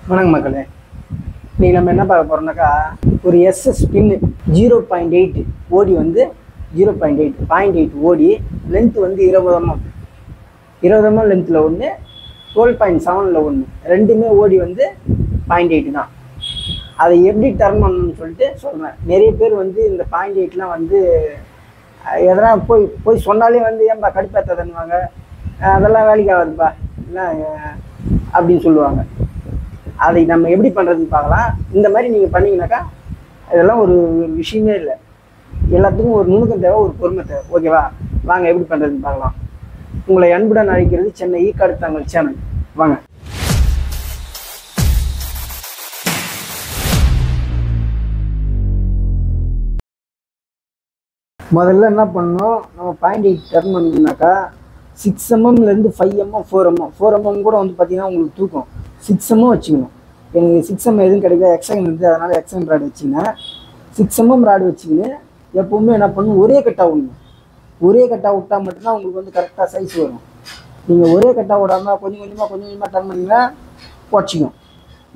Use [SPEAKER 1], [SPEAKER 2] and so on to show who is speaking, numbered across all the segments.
[SPEAKER 1] வணக்கம் மக்களே. இன்றைக்கி நம்ம என்ன பார்க்க போகிறோம்னாக்கா, ஒரு எஸ்எஸ் பின்னு 0.8 ஓடி வந்து 0.8 ஓடி லென்த்து வந்து 20 mm லென்த்தில் ஒன்று, 12.7 ஒன்று, ரெண்டுமே ஓடி வந்து 0.8 தான். அதை எப்படி டர்ன் பண்ணணும்னு சொல்லிட்டு சொல்கிறேன். நிறைய பேர் வந்து இந்த 0.8 வந்து எதனா போய் சொன்னாலே வந்து ஏன்பா கடுப்பேற்றாதன்னுவாங்க, அதெல்லாம் வேலைக்கு ஆகாதுப்பா இல்லை அப்படின்னு சொல்லுவாங்க. அதை நம்ம எப்படி பண்ணுறதுன்னு பார்க்கலாம். இந்த மாதிரி நீங்கள் பண்ணிங்கனாக்கா இதெல்லாம் ஒரு விஷயமே இல்லை. எல்லாத்துக்கும் ஒரு நுணுக்கம் தேவை, ஒரு பொறுமை தேவை. ஓகேவா? வாங்க எப்படி பண்ணுறதுன்னு பார்க்கலாம். உங்களை அன்புடன் அழைக்கிறது சென்னை ஈக்காடு தங்கள் சேனல். வாங்க. முதல்ல என்ன பண்ணணும், நம்ம 0.8 டர்ன் பண்ணணும்னாக்கா 6 mmலேருந்து 5 mm 4 mm கூட வந்து பார்த்தீங்கன்னா உங்களுக்கு தூக்கும். 6 mm வச்சுக்கணும். எனக்கு 6 mm எதுவும் கிடைக்கல, எக்ஸ்எம் இருக்குது, அதனால் எக்ஸ்எம் ராடு வச்சுக்கினேன். 6 mm ராடு வச்சுக்கின்னு எப்போவுமே என்ன பண்ணணும், ஒரே கட்டாக விடணும். ஒரே கட்டாக விட்டால் மட்டும்தான் உங்களுக்கு வந்து கரெக்டாக சைஸ் வரும். நீங்கள் ஒரே கட்டாக விடாமல் கொஞ்சம் கொஞ்சமாக டர்ன் பண்ணிங்கன்னா போச்சிக்கும்.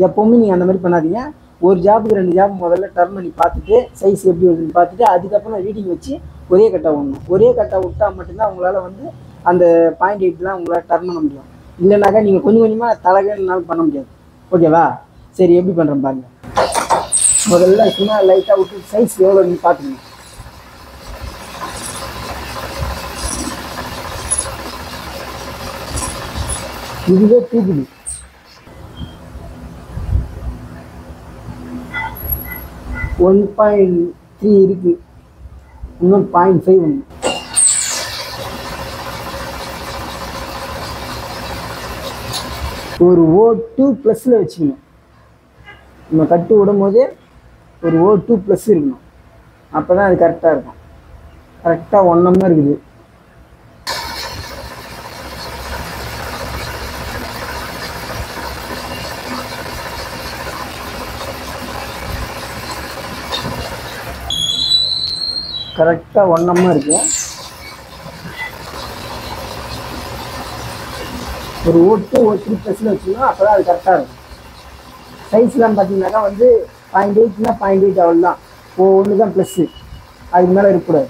[SPEAKER 1] எப்போவுமே நீங்கள் அந்த மாதிரி பண்ணாதீங்க. ஒரு ஜாப்புக்கு 2 ஜாப் முதல்ல டர்ன் பண்ணி பார்த்துட்டு சைஸ் எப்படி வருதுன்னு பார்த்துட்டு அதுக்கப்புறம் ரீடிங் வச்சு ஒரே கட்டாக விடணும். ஒரே கட்டாக விட்டால் மட்டும்தான் உங்களால் வந்து அந்த 0.8 உங்களால் டர்ன் பண்ண முடியும். இல்லைனாக்கா நீங்கள் கொஞ்சம் கொஞ்சமாக தலைகள்னாலும் பண்ண முடியாது. ஓகேவா? சரி, எப்படி பண்ணுறேன் பாருங்க. முதல்ல சும்மா லைட்டாக விட்டு சைஸ் எவ்வளோன்னு பார்த்துக்கணும். இதுவே தூக்குது. ஒன் 1.3 இருக்கு, இன்னும் 0.5 ஒன்று. ஒரு O2 ப்ளஸில் வச்சுக்கணும். நம்ம கட்டு விடும் போது ஒரு O2 ப்ளஸ் இருக்கணும். அப்போ தான் அது கரெக்டாக இருக்கும். கரெக்டாக 1 mm இருக்குது. கரெக்டாக 1 mm இருக்கு. ஒரு O2 O3 ப்ளஸில் வச்சுக்கணும். அப்போ தான் அது கரெக்டாக இருக்கும். சைஸ்லாம் பார்த்தீங்கன்னாக்கா வந்து 0.8னா 0.8 அவ்வளோதான். ஒன்று தான் ப்ளஸ்ஸு, அதுக்கு மேலே இருக்கக்கூடாது.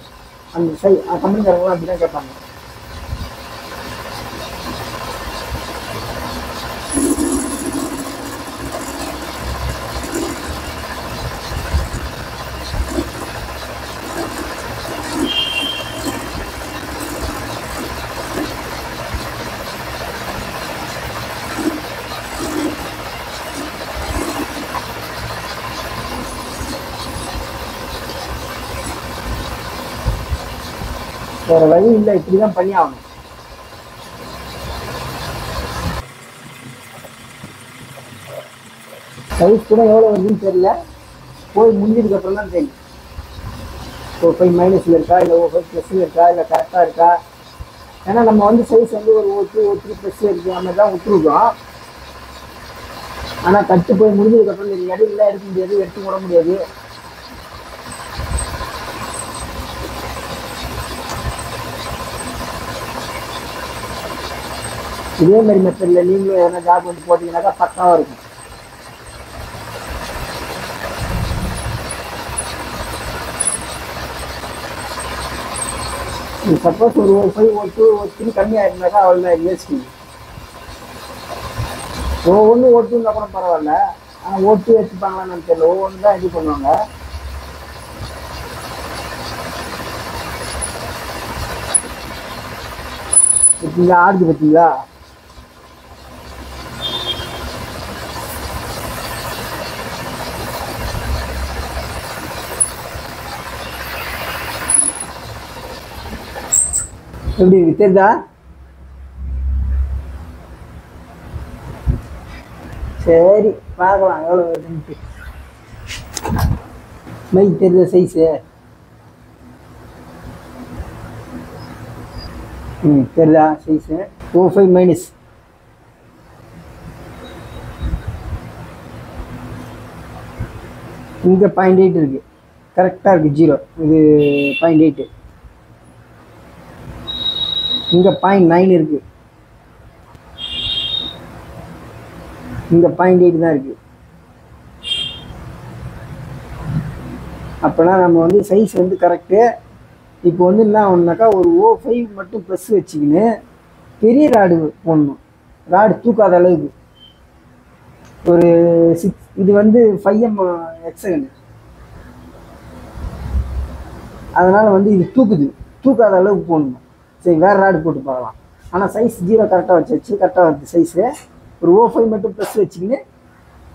[SPEAKER 1] அந்த கம்பெனிக்காரங்களாம் அப்படி தான் கேட்பாங்க. வேறு வழி இல்லை, இப்படி தான் பண்ணி ஆகணும். சைஸ் கூட எவ்வளோ வருதுன்னு தெரியல, போய் முடிஞ்சதுக்கப்புறம் தான் தெரியும். O5- இருக்கா, இல்லை O5+ இருக்கா, இல்லை கரெக்டாக இருக்கா. ஏன்னா நம்ம வந்து சைஸ் வந்து ஒரு O2 O3 ப்ளஸ் இருக்குது, அந்த மாதிரி தான் விட்டுருக்கோம். ஆனால் கட்டு போய் முடிஞ்சதுக்கப்புறம் நீங்கள் இடையில எடுக்க முடியாது, எடுத்து விட முடியாது. இதே மாதிரி மெத்தடில் நீங்களும் எதனா ஜாப் வந்து போட்டிங்கனாக்கா பக்காவாக இருக்கும். சப்போஸ் ஒரு O5 O2 O3 கம்மியாக இருந்தாக்கா அவ்வளோதான் வேஸ்ட்டு. ஒவ்வொன்று O2 இருந்தால் கூட பரவாயில்ல, ஆனால் O2 எடுத்துப்பாங்களான்னு தெரியல. ஒவ்வொன்று தான் இது பண்ணுவாங்க. பார்த்தீங்களா, ஆடுது பார்த்தீங்களா? எப்படி இருக்கு தெரியுதா? சரி, பார்க்கலாம் எவ்வளோ வருதுன்ட்டு. மைக் தெரியுதா சைஸு? தெரியுதா சைஸு? O5-. இங்கே 0.8 இருக்குது, கரெக்டாக இருக்குது. 0 இது 0.8. இங்கே 0.9 இருக்குது. இங்கே 0.8 தான் இருக்குது. அப்போனா நம்ம வந்து சைஸ் வந்து கரெக்டு. இப்போ வந்து என்ன ஒன்றாக்கா ஒரு O5 மட்டும் ப்ளஸ் வச்சுக்கின்னு பெரிய ராடு போடணும். ராடு தூக்காத அளவுக்கு ஒரு 6, இது வந்து 5M எக்ஸகன், அதனால் வந்து இது தூக்காத அளவுக்கு போடணும். சரி, வேறு ராடு போட்டு பார்க்கலாம். ஆனால் சைஸ் 0 கரெக்டாக வச்சு கரெக்டாக வருது சைஸு. ஒரு O5 மட்டும் ப்ளஸ் வச்சுக்கின்னு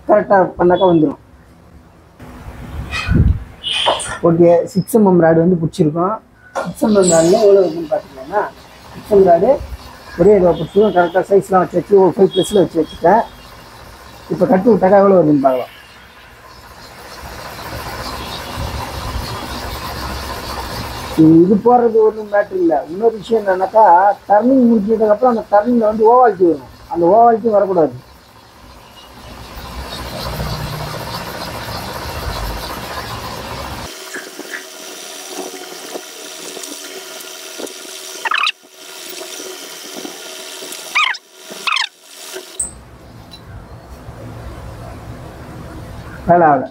[SPEAKER 1] கரெக்டாக பண்ணாக்கா வந்துடும். ஓகே, 6mm ராடு வந்து பிடிச்சிருக்கோம். 6mm ராடில் எவ்வளோ இருக்குன்னு பார்த்துக்கலாம்னா, 6mm ராடு ஒரே இதை பிடிச்சிருக்கோம். கரெக்டாக சைஸ்லாம் வச்சு O5 ப்ளஸில் வச்சுட்டேன். இப்போ கட்டு விட்டாக்கா எவ்வளோ வருதுன்னு பார்க்கலாம். இது போடுறது ஒன்றும் மேட்ரு இல்லை. இன்னொரு விஷயம் என்னன்னாக்கா, டர்னிங் முடிஞ்சதுக்கப்புறம் அந்த டர்னிங்கில் வந்து ஓவால்ட்டி வரும். அந்த ஓவால்ட்டி வரக்கூடாது. வேலை ஆகலை.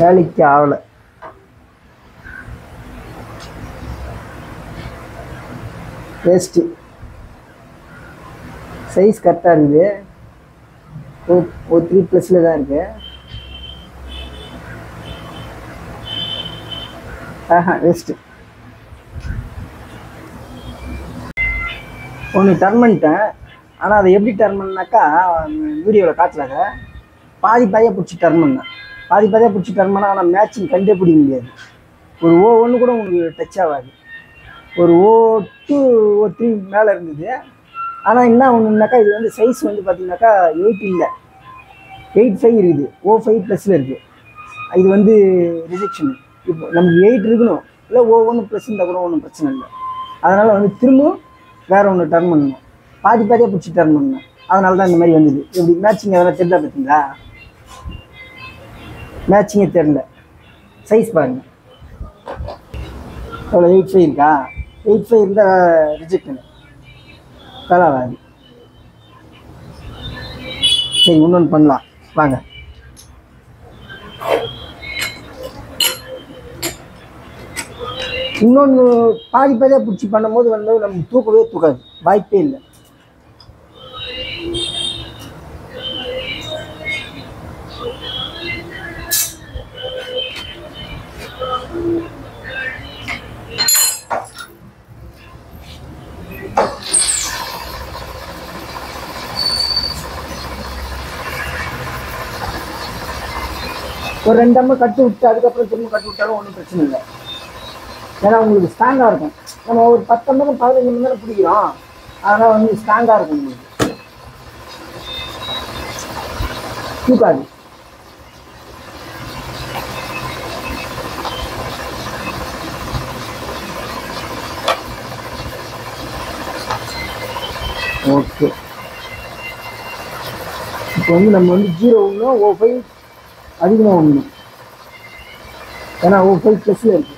[SPEAKER 1] வேலைக்கு ஆகலை. வேஸ்ட்டு. சைஸ் கரெக்டாக இருக்குது. O3 ப்ளஸில் தான் இருக்குது. வேஸ்ட்டு. ஒன்று டர்ன் பண்ணிட்டேன். ஆனால் அதை எப்படி டர்ன் பண்ணாக்கா வீடியோவில் காட்டலாங்க. பாதியாக பிடிச்சி டர்ன் பண்ணேன். பாதியாக பிடிச்சி டர்ன் பண்ணால் ஆனால் மேட்சிங் கண்டே பிடிக்க முடியாது. ஒரு O1 கூட உங்களுக்கு டச் ஆகாது. ஒரு O2 O3 மேலே இருந்தது. ஆனால் என்ன ஒன்றுனாக்கா, இது வந்து சைஸ் வந்து பார்த்தீங்கன்னாக்கா 8 இல்லை, 8.5 இருக்குது. O5 ப்ளஸில் இருக்குது. இது வந்து ரிஜெக்ஷனு. இப்போ நமக்கு 8 இருக்கணும், இல்லை O1 ப்ளஸ் இருந்தால் கூட ஒன்றும் பிரச்சனை இல்லை. அதனால் வந்து திரும்பவும் வேறு ஒன்று டர்ன் பண்ணணும். பாதியாக பிடிச்சி டர்ன் பண்ணணும். அதனால தான் இந்த மாதிரி வந்தது. எப்படி மேட்சிங் அதெல்லாம் தெரியல பார்த்தீங்களா? மேட்சிங்கே தெரில. சைஸ் பாருங்கள் எவ்வளோ, 8.5 இருக்கா? 8.5 இருந்தால் ரிஜெக்ட் வேலை ஆகாது. சரி, இன்னொன்று பண்ணலாம் வாங்க. இன்னொன்று பாதியாக பிடிச்சி பண்ணும்போது வந்து நம்ம தூக்கவே தூக்காது, வாய்ப்பே இல்லை. ஒரு 2 அம்மா கட்டு விட்டு அதுக்கப்புறம் திரும்ப கட்டு விட்டாலும் ஒன்றும் பிரச்சனை இல்லை. ஏன்னா உங்களுக்கு ஸ்ட்ராங்காக இருக்கும். நம்ம ஒரு 10 மணி நேரம் 15 மணி நேரம் பிடிக்கிறோம். அதனால் வந்து ஸ்ட்ராங்காக இருக்கும், உங்களுக்கு தூக்காது. ஓகே, இப்போ வந்து நம்ம வந்து 0 ஒன்றும் O5 அதிகமாக ஒன்று. ஏன்னா O5 ப்ளஸில் இருக்குது.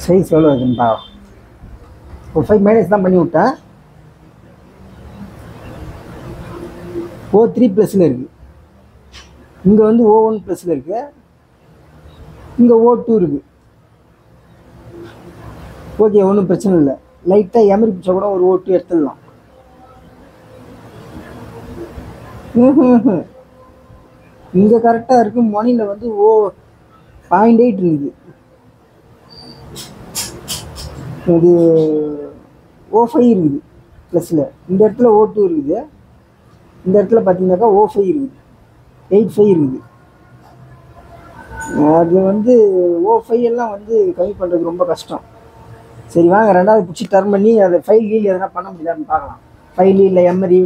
[SPEAKER 1] சைஸ் எவ்வளோ இருக்குன்னு O5 மைனஸ் தான் பண்ணி விட்டேன். O3 ப்ளஸில் இருக்குது. இங்கே வந்து O1 ப்ளஸில் இருக்குது. இங்கே O2 இருக்குது. ஓகே, ஒன்றும் பிரச்சனை இல்லை. லைட்டாக எமரி பிடிச்சா கூட ஒரு O2 எடுத்துடலாம். இங்கே கரெக்டாக இருக்குது. மணியில் வந்து 0.8 இருக்குது. இது O5 இருக்குது ப்ளஸில். இந்த இடத்துல O2 இருக்குது. இந்த இடத்துல பார்த்தீங்கன்னாக்கா O5 இருக்குது, 8.5 இருக்குது. அது வந்து O5 எல்லாம் வந்து கம்மி பண்ணுறது ரொம்ப கஷ்டம். சரி வாங்க, ரெண்டாவது பிடிச்சி டர்ன் பண்ணி அதை ஃபைல் கீழ் எதனா பண்ண முடியாதுன்னு பார்க்கலாம். ஃபைல் இல்லை எம்எரி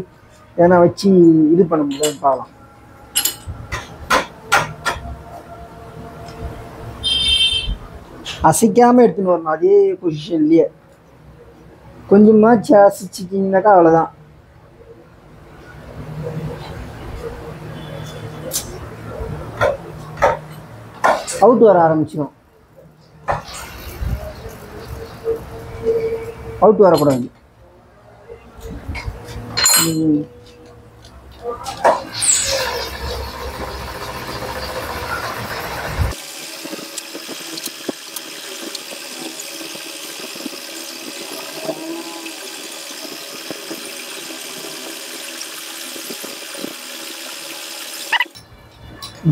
[SPEAKER 1] எதனா வச்சு இது பண்ண முடியாதுன்னு பார்க்கலாம். அசைக்காமல் எடுத்துன்னு வரணும் அதே பொசிஷன்லேயே. கொஞ்சமாச்சு அசைச்சிட்டிங்கனாக்கா அவ்வளோதான். அவுட் வர ஆரம்பிச்சிடும். அவுட் வரக்கூடாது.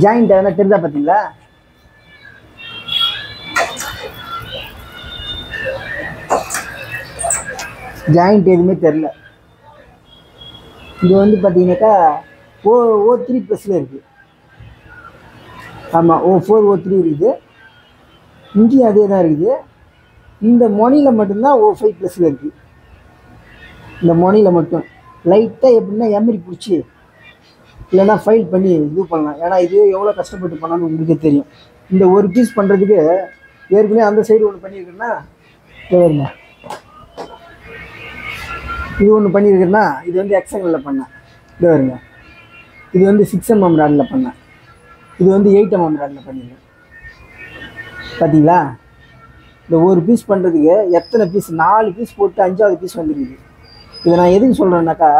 [SPEAKER 1] ஜாயிண்ட் எதனா தெரிஞ்சா பார்த்தீங்களா? ஜாயிண்ட் எதுவுமே தெரில. இது வந்து பார்த்தீங்கன்னாக்கா O3 ப்ளஸில் இருக்குது. ஆமாம், O4 O3 இருக்குது. இங்கேயும் அதே தான் இருக்குது. இந்த மொனியில் மட்டும்தான் O5 ப்ளஸில் இருக்குது. இந்த மொனியில் மட்டும் லைட்டாக எப்படின்னா எம்ரி பிடிச்சி இல்லைன்னா ஃபைல் பண்ணி இது பண்ணலாம். ஏன்னா இது எவ்வளோ கஷ்டப்பட்டு பண்ணாலும் உங்களுக்கே தெரியும். இந்த ஒரு பீஸ் பண்ணுறதுக்கு ஏற்கனவே அந்த சைடு ஒன்று பண்ணியிருக்கேன்னா தேவைங்க. இது ஒன்று பண்ணியிருக்கேன்னா இது வந்து எக்ஸங்கலில் பண்ணேன். இது வருங்க. இது வந்து 6mm ராடில் பண்ணேன். இது வந்து 8mm ராடில் பண்ணியிருக்கேன். பார்த்தீங்களா? இந்த ஒரு பீஸ் பண்ணுறதுக்கு எத்தனை பீஸ், 4 பீஸ் போட்டு 5ஆவது பீஸ் வந்துருக்குது. இதை நான் எதுக்கு சொல்கிறேன்னாக்கா,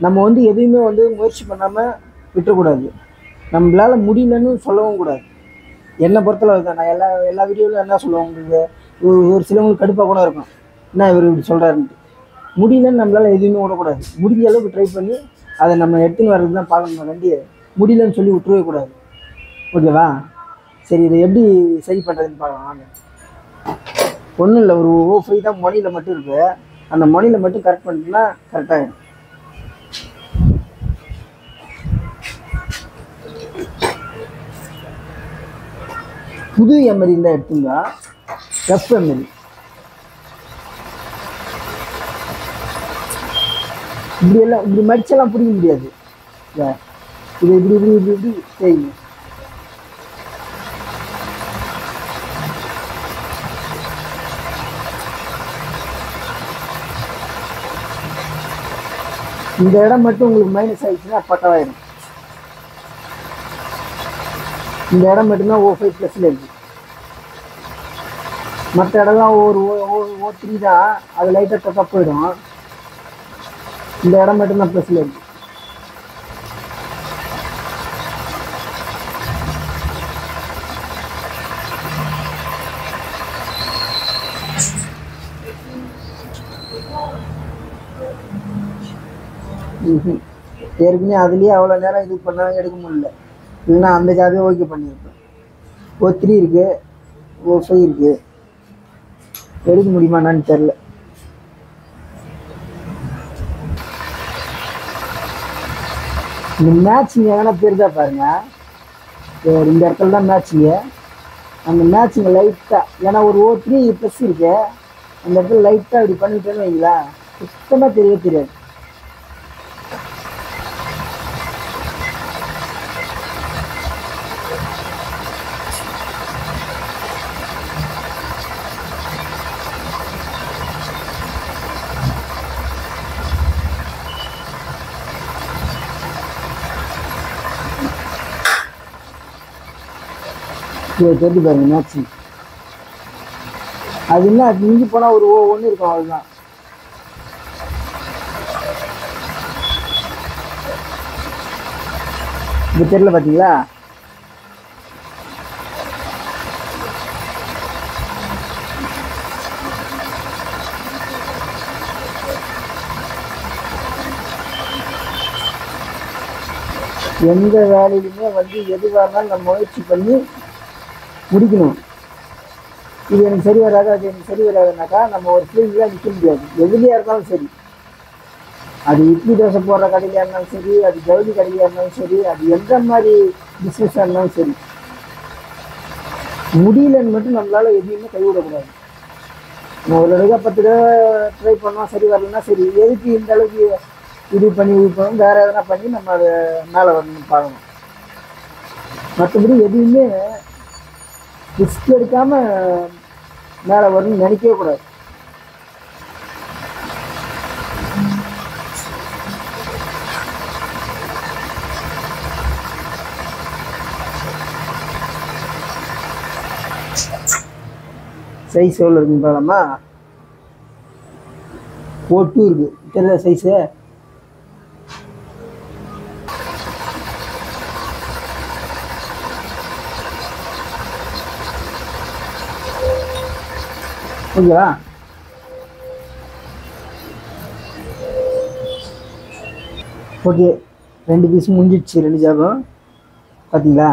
[SPEAKER 1] நம்ம வந்து எதையுமே வந்து முயற்சி பண்ணாமல் விட்டுறக்கூடாது. நம்மளால் முடியலன்னு சொல்லவும் கூடாது. என்னை பொறுத்தளவு தான். நான் எல்லா வீடியோவிலும் என்ன சொல்லுவேன், உங்களுக்கு ஒரு சிலவங்களுக்கு கடுப்பாக கூட இருக்கும், என்ன இவர் இப்படி சொல்கிறாருன்ட்டு. முடியலன்னு நம்மளால் எதுவுமே விடக்கூடாது. முடிஞ்ச அளவுக்கு ட்ரை பண்ணி அதை நம்ம எடுத்துன்னு வர்றது தான் பார்க்கணும். கண்டி முடியலன்னு சொல்லி விட்டுறவே கூடாது. ஓகேவா? சரி, இதை எப்படி சரி பண்ணுறதுன்னு பார்க்கலாம் வாங்க. ஒன்றும் இல்லை, ஒரு O5 தான் மொனியில் மட்டும் இருக்குது. அந்த மொனியில் மட்டும் கரெக்ட் பண்ணிட்டுனா கரெக்டாகிடும். புது எம்எரி இருந்தால் எடுத்துங்க. ரஃப் எம்எரி இப்படியெல்லாம் இப்படி மடிச்செல்லாம் பிடிக்க முடியாது. இது இப்படி இப்படி இப்படி இப்படி செய்யுங்க. இந்த இடம் மட்டும் உங்களுக்கு மைனஸ் ஆகிடுச்சுன்னா பட்டவாயிடும். இந்த இடம் மட்டும்தான் O5 ப்ளஸில் இருக்குது. மற்ற இடம்லாம் O3 தான். அது லைட்டாக தப்பா போயிடும். இந்த இடம் மட்டும்தான் ப்ளஸில் இருக்குது. ஏற்கனவே அதுலேயே அவ்வளோ நேரம் இது பண்ணாலும் எடுக்க முடியல. இல்லைன்னா அந்த ஜாபே ஓகே பண்ணியிருப்பேன். O3 இருக்குது, O5 இருக்குது. எடுக்க முடியுமான்னு தெரில. இந்த மேட்சிங் எங்கன்னா தெரிஞ்சா பாருங்க. இந்த இடத்துல தான் மேட்சிங்கு. அந்த மேட்சிங் லைட்டாக, ஏன்னா ஒரு O3 ப்ளஸ் இருக்கு, அந்த இடத்துல லைட்டாக இப்படி பண்ணிட்டேன்னு வைங்களா, சுத்தமாக தெரியவே தெரியாது. தெரிஞ்சு பாருங்க மேட்சிங். அது என்ன, அது மிஞ்சி போனால் ஒரு O1 இருக்கும், அவ்வளோதான். இப்போ தெரியல பார்த்தீங்களா? எந்த வேலையிலுமே வந்து எதுவாக இருந்தாலும் நம்ம முயற்சி பண்ணி முடிக்கணும். இது எனக்கு சரி வராது, அது எனக்கு சரி வராதுனாக்கா நம்ம ஒரு ஃபீல்டில் நிற்க முடியாது. எதுலையாக இருந்தாலும் சரி, அது இட்லி தோசை போடுற கடையிலாக இருந்தாலும் சரி, அது ஜவுளி கடையிலாக இருந்தாலும் சரி, அது எந்த மாதிரி பிஸ்னஸாக இருந்தாலும் சரி, முடியலன்னு மட்டும் நம்மளால் எதையுமே கைவிடக்கூடாது. நம்ம ஒரு தடவை 10 தடவை ட்ரை பண்ணோம், சரி வரலன்னா சரி, எதுக்கு இந்த அளவுக்கு இது பண்ணி வேறு எதனா பண்ணி நம்ம அதை மேலே வரணும்னு பார்க்கணும். மற்றபடி எதுவுமே ரிஸ்க் எடுக்காமல் மேலே வரணும்னு நினைக்கவே கூடாது. சைஸ் எவ்வளோ இருக்குன்னு பார்க்கலாமா? O2 இருக்குது, தெரியல சைஸு. ஓகேவா? ஓகே, 2 பீஸ் முடிஞ்சிடுச்சு, 2 ஜாபம் பார்த்தீங்களா?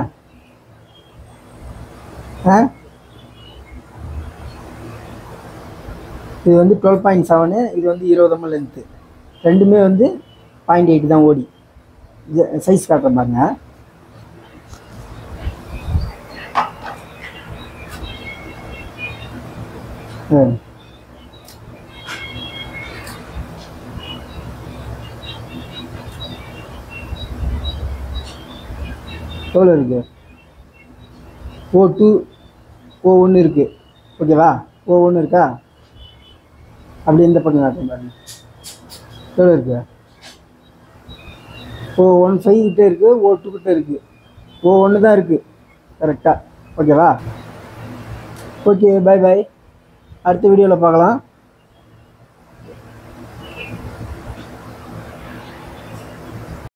[SPEAKER 1] இது வந்து 12.7, இது வந்து 20 ml லென்த்து. ரெண்டுமே வந்து 0.8 தான் ஓடி. சைஸ் காட்டுறேன் பாருங்க. எவ்வளோ இருக்குது? O2 O1 இருக்குது. ஓகேவா? O1 இருக்கா? அப்படி எந்த பக்கம் காட்டுறேன் பாருங்க. எவ்வளோ இருக்குது? O15 கிட்டே இருக்குது, O2 கிட்டே இருக்குது. O1 தான் இருக்குது கரெக்டாக. ஓகேவா? Okay, bye bye. அடுத்த வீடியோவில் பார்க்கலாம்.